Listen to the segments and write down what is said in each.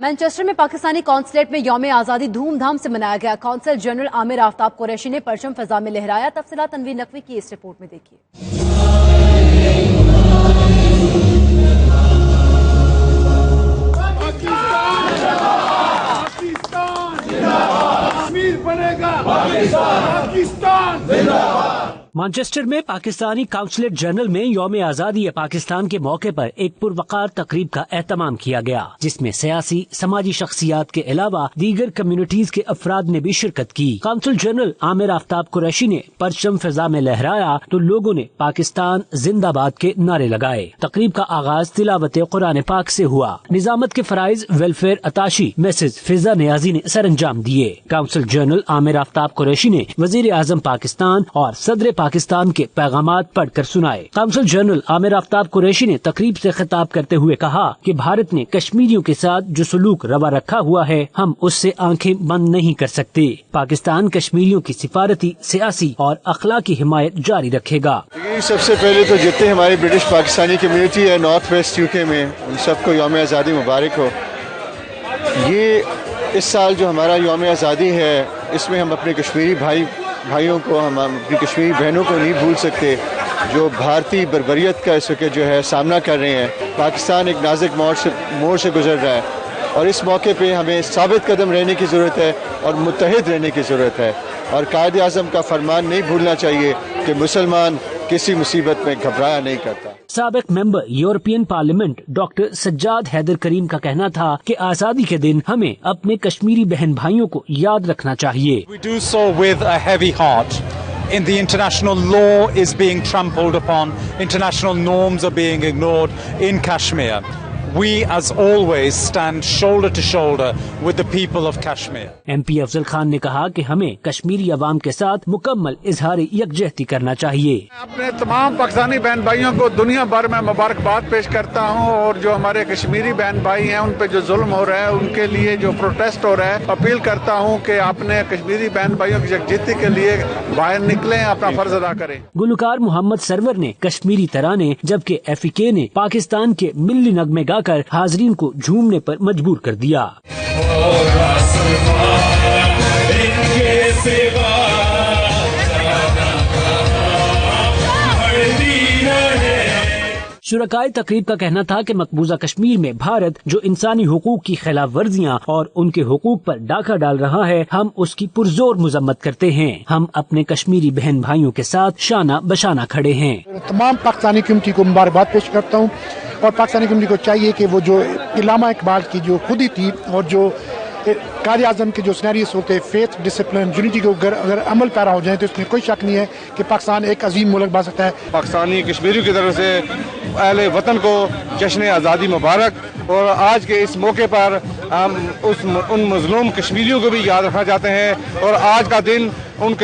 Manchester میں Pakistani consulate میں یوم آزادی دھوم دھام سے منایا گیا۔ قونصل جنرل عامر آفتاب قریشی نے پرچم فضا میں لہرایا۔ تفصیلات تنویر نقوی کی اس رپورٹ میں دیکھیے۔ مانچسٹر میں پاکستانی قونصلیٹ جنرل میں یوم آزادی پاکستان کے موقع پر ایک پروقار تقریب کا اہتمام کیا گیا، جس میں سیاسی سماجی شخصیات کے علاوہ دیگر کمیونٹیز کے افراد نے بھی شرکت کی۔ قونصل جنرل عامر آفتاب قریشی نے پرچم فضا میں لہرایا تو لوگوں نے پاکستان زندہ باد کے نعرے لگائے۔ تقریب کا آغاز تلاوت قرآن پاک سے ہوا۔ نظامت کے فرائض ویلفیئر اتاشی مسز فضا نیازی نے سر انجام دیے۔ قونصل جنرل عامر آفتاب قریشی نے وزیر اعظم پاکستان اور صدر پاکستان کے پیغامات پڑھ کر سنائے۔ قونصل جنرل عامر آفتاب قریشی نے تقریب سے خطاب کرتے ہوئے کہا کہ بھارت نے کشمیریوں کے ساتھ جو سلوک روا رکھا ہوا ہے، ہم اس سے آنکھیں بند نہیں کر سکتے۔ پاکستان کشمیریوں کی سفارتی، سیاسی اور اخلاقی حمایت جاری رکھے گا۔ سب سے پہلے تو جتنے ہماری برٹش پاکستانی کمیونٹی ہے نارتھ ویسٹ یو کے میں، ان سب کو یوم آزادی مبارک ہو۔ یہ اس سال جو ہمارا یوم آزادی ہے، اس میں ہم اپنے کشمیری بھائیوں کو، ہم اپنی کشمیری بہنوں کو نہیں بھول سکتے جو بھارتی بربریت کا اس وقت جو ہے سامنا کر رہے ہیں۔ پاکستان ایک نازک موڑ سے گزر رہا ہے اور اس موقع پہ ہمیں ثابت قدم رہنے کی ضرورت ہے اور متحد رہنے کی ضرورت ہے، اور قائد اعظم کا فرمان نہیں بھولنا چاہیے کہ مسلمان کسی مصیبت میں گھبرایا نہیں کرتا۔ سابق member European parliament doctor Sajjad Haider Karim کا کہنا تھا کہ آزادی کے دن ہمیں اپنے کشمیری بہن بھائیوں کو یاد رکھنا چاہیے۔ We do so with a heavy heart. In the international law is being trampled upon, international norms are being ignored in Kashmir. We, as always, stand shoulder to shoulder with the people of Kashmir. M P Afzal Khan نے کہا کہ ہمیں کشمیری عوام کے ساتھ مکمل اظہار یکجہتی کرنا چاہیے۔ اپنے تمام پاکستانی بہن بھائیوں کو دنیا بھر میں مبارکباد پیش کرتا ہوں، اور جو ہمارے کشمیری بہن بھائی ہیں ان پہ جو ظلم ہو رہا ہے، ان کے لیے جو پروٹیسٹ ہو رہا ہے، اپیل کرتا ہوں کہ اپنے کشمیری بہن بھائیوں کی یکجہتی کے لیے باہر نکلیں، اپنا فرض ادا کریں۔ گلوکار محمد سرور نے کشمیری ترانے، جبکہ ایف ای کے نے پاکستان کے ملی نغمے گا کر حاضرین کو جھومنے پر مجبور کر دیا۔ شرکائے تقریب کا کہنا تھا کہ مقبوضہ کشمیر میں بھارت جو انسانی حقوق کی خلاف ورزیاں اور ان کے حقوق پر ڈاکہ ڈال رہا ہے، ہم اس کی پرزور مذمت کرتے ہیں۔ ہم اپنے کشمیری بہن بھائیوں کے ساتھ شانہ بشانہ کھڑے ہیں۔ تمام پاکستانی کمیونٹی کو مبارکباد پیش کرتا ہوں، اور پاکستانی کمیونٹی کو چاہیے کہ وہ جو علامہ اقبال کی جو خودی تھی اور جو قائد اعظم کے جو سینیریوز ہوتے، فیتھ، ڈسپلن، یونٹی کو اگر عمل پیرا ہو جائیں تو اس میں کوئی شک نہیں ہے کہ پاکستان ایک عظیم ملک بن سکتا ہے۔ پاکستانی کشمیریوں کی طرف سے اہل وطن کو جشن آزادی مبارک، اور آج کے اس موقع پر ہم ان مظلوم کشمیریوں کو بھی یاد رکھنا چاہتے ہیں، اور آج کا دن ان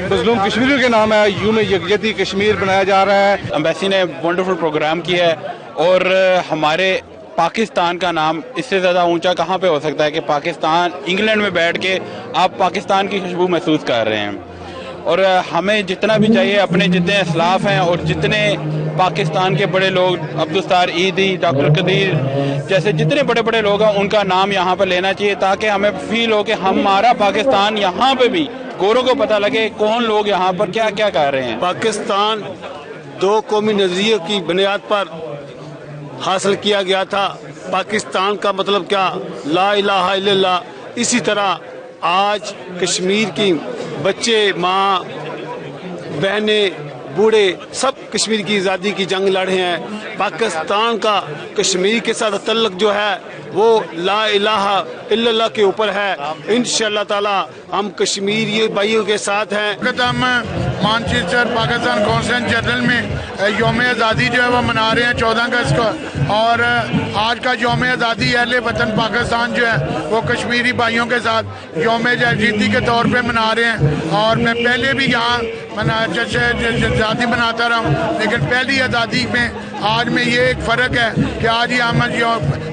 مظلوم کشمیریوں کے نام ہے، یوم یکجہتی کشمیر بنایا جا رہا ہے۔ ایمبیسی نے ونڈرفل پروگرام کیا ہے، اور ہمارے پاکستان کا نام اس سے زیادہ اونچا کہاں پہ ہو سکتا ہے کہ پاکستان انگلینڈ میں بیٹھ کے آپ پاکستان کی خوشبو محسوس کر رہے ہیں۔ اور ہمیں جتنا بھی چاہیے، اپنے جتنے اسلاف ہیں اور جتنے پاکستان کے بڑے لوگ، عبدالستار عیدی، ڈاکٹر قدیر جیسے جتنے بڑے بڑے لوگ ہیں، ان کا نام یہاں پہ لینا چاہیے، تاکہ ہمیں فیل ہو کہ ہمارا پاکستان یہاں پہ بھی گوروں کو پتہ لگے کون لوگ یہاں پر کیا کیا کر رہے ہیں۔ پاکستان دو قومی نظریے کی بنیاد پر حاصل کیا گیا تھا۔ پاکستان کا مطلب کیا؟ لا الہ الا اللہ۔ اسی طرح آج کشمیر کی بچے، ماں، بہنیں، بوڑھے سب کشمیر کی آزادی کی جنگ لڑ رہے ہیں۔ پاکستان کا کشمیر کے ساتھ تعلق جو ہے وہ لا الہ الا اللہ کے اوپر ہے۔ انشاءاللہ تعالی ہم کشمیری بھائیوں کے ساتھ ہیں۔ ہم مانچسٹر پاکستان قونصل جنرل میں یوم آزادی جو ہے وہ منا رہے ہیں 14 اگست کو، اور آج کا یوم آزادی اہل وطن پاکستان جو ہے وہ کشمیری بھائیوں کے ساتھ یوم یکجہتی کے طور پہ منا رہے ہیں۔ اور میں پہلے بھی یہاں آزادی مناتا رہا ہوں، لیکن پہلی آزادی میں آج میں یہ ایک فرق ہے کہ آج ہی ہم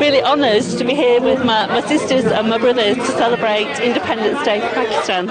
Really honoured to be here with my sisters and my brothers to celebrate Independence Day for Pakistan.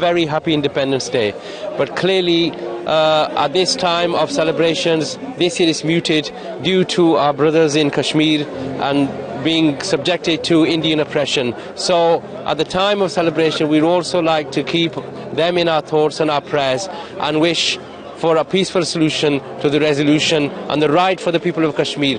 very happy Independence Day. But clearly at this time of celebrations, this year is muted due to our brothers in Kashmir and being subjected to Indian oppression. So at the time of celebration, we'd also like to keep them in our thoughts and our prayers and wish for a peaceful solution to the resolution and the right for the people of Kashmir.